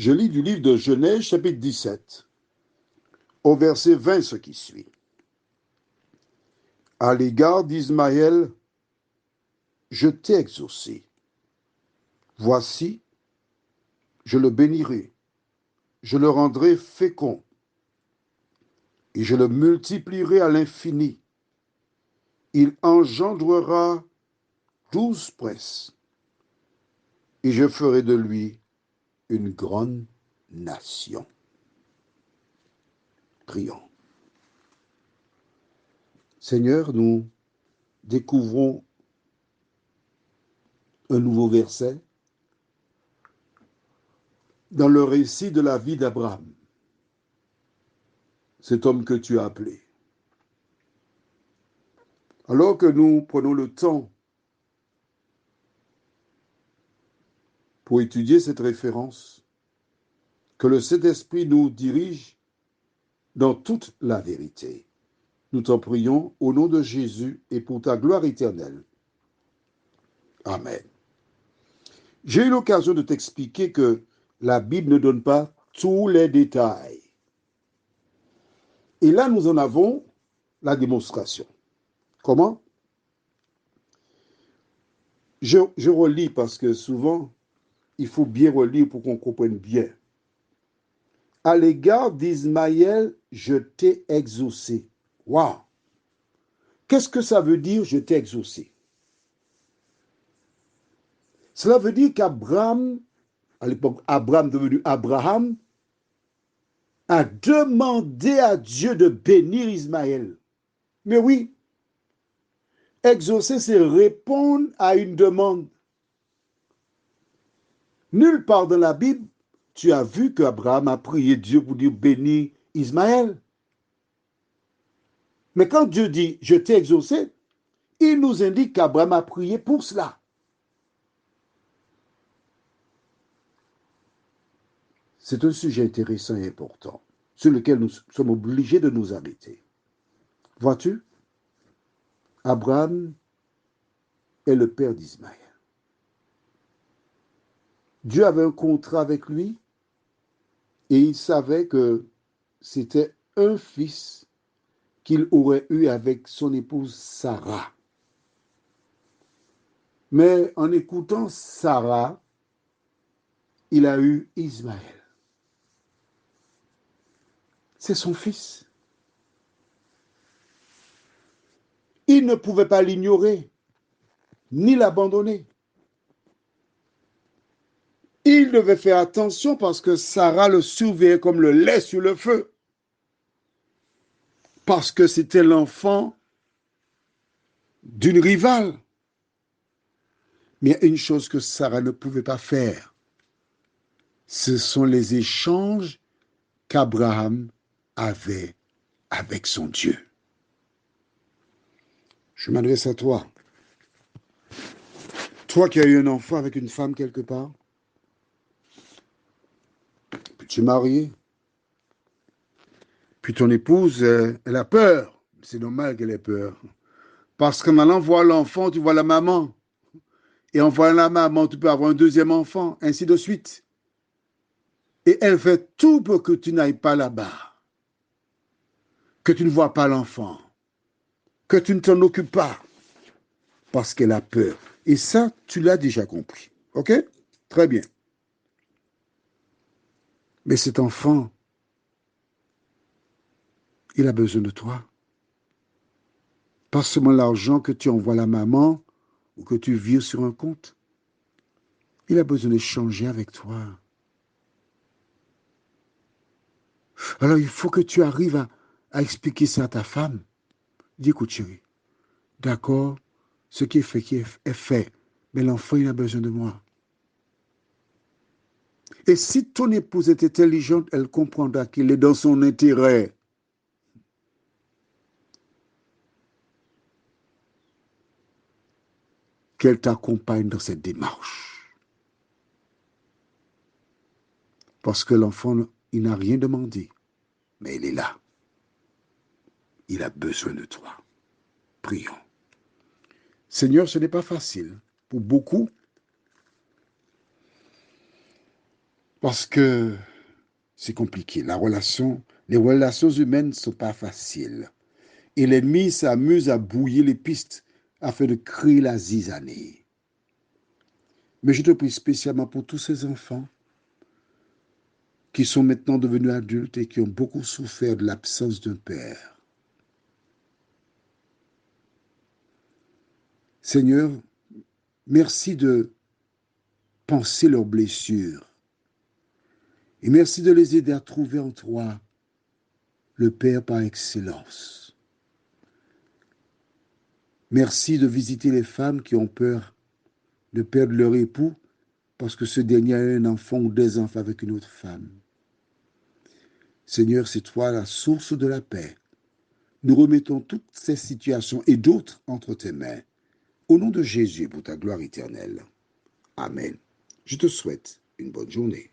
Je lis du livre de Genèse, chapitre 17, au verset 20, ce qui suit. À l'égard d'Ismaël, je t'ai exaucé. Voici, je le bénirai, je le rendrai fécond, et je le multiplierai à l'infini. Il engendrera 12 princes, et je ferai de lui une grande nation. Prions. Seigneur, nous découvrons un nouveau verset dans le récit de la vie d'Abraham, cet homme que tu as appelé. Alors que nous prenons le temps pour étudier cette référence, que le Saint-Esprit nous dirige dans toute la vérité. Nous t'en prions au nom de Jésus et pour ta gloire éternelle. Amen. J'ai eu l'occasion de t'expliquer que la Bible ne donne pas tous les détails. Et là, nous en avons la démonstration. Comment? Je relis parce que souvent, il faut bien relire pour qu'on comprenne bien. À l'égard d'Ismaël, je t'ai exaucé. Waouh! Qu'est-ce que ça veut dire, je t'ai exaucé? Cela veut dire qu'Abraham, à l'époque, Abraham devenu Abraham, a demandé à Dieu de bénir Ismaël. Mais oui, exaucer, c'est répondre à une demande. Nulle part dans la Bible, tu as vu qu'Abraham a prié Dieu pour dire bénis Ismaël. Mais quand Dieu dit je t'ai exaucé, il nous indique qu'Abraham a prié pour cela. C'est un sujet intéressant et important, sur lequel nous sommes obligés de nous arrêter. Vois-tu, Abraham est le père d'Ismaël. Dieu avait un contrat avec lui et il savait que c'était un fils qu'il aurait eu avec son épouse Sarah. Mais en écoutant Sarah, il a eu Ismaël. C'est son fils. Il ne pouvait pas l'ignorer, ni l'abandonner. Il devait faire attention parce que Sarah le surveillait comme le lait sur le feu. Parce que c'était l'enfant d'une rivale. Mais il y a une chose que Sarah ne pouvait pas faire. Ce sont les échanges qu'Abraham avait avec son Dieu. Je m'adresse à toi. Toi qui as eu un enfant avec une femme quelque part, puis tu es marié, puis ton épouse, elle a peur. C'est normal qu'elle ait peur. Parce qu'en allant voir l'enfant, tu vois la maman. Et en voyant la maman, tu peux avoir un deuxième enfant, ainsi de suite. Et elle fait tout pour que tu n'ailles pas là-bas. Que tu ne vois pas l'enfant. Que tu ne t'en occupes pas. Parce qu'elle a peur. Et ça, tu l'as déjà compris. OK? Très bien. Mais cet enfant, il a besoin de toi. Pas seulement l'argent que tu envoies à la maman ou que tu vires sur un compte. Il a besoin d'échanger avec toi. Alors, il faut que tu arrives à expliquer ça à ta femme. Dis, écoute, chérie, d'accord, ce qui est fait, mais l'enfant, il a besoin de moi. Et si ton épouse est intelligente, elle comprendra qu'il est dans son intérêt qu'elle t'accompagne dans cette démarche. Parce que l'enfant, il n'a rien demandé, mais il est là. Il a besoin de toi. Prions. Seigneur, ce n'est pas facile. Pour beaucoup, Parce que c'est compliqué. Les relations humaines ne sont pas faciles. Et l'ennemi s'amuse à brouiller les pistes afin de créer la zizanie. Mais je te prie spécialement pour tous ces enfants qui sont maintenant devenus adultes et qui ont beaucoup souffert de l'absence d'un père. Seigneur, merci de penser leurs blessures et merci de les aider à trouver en toi le Père par excellence. Merci de visiter les femmes qui ont peur de perdre leur époux parce que ce dernier a un enfant ou des enfants avec une autre femme. Seigneur, c'est toi la source de la paix. Nous remettons toutes ces situations et d'autres entre tes mains. Au nom de Jésus, pour ta gloire éternelle. Amen. Je te souhaite une bonne journée.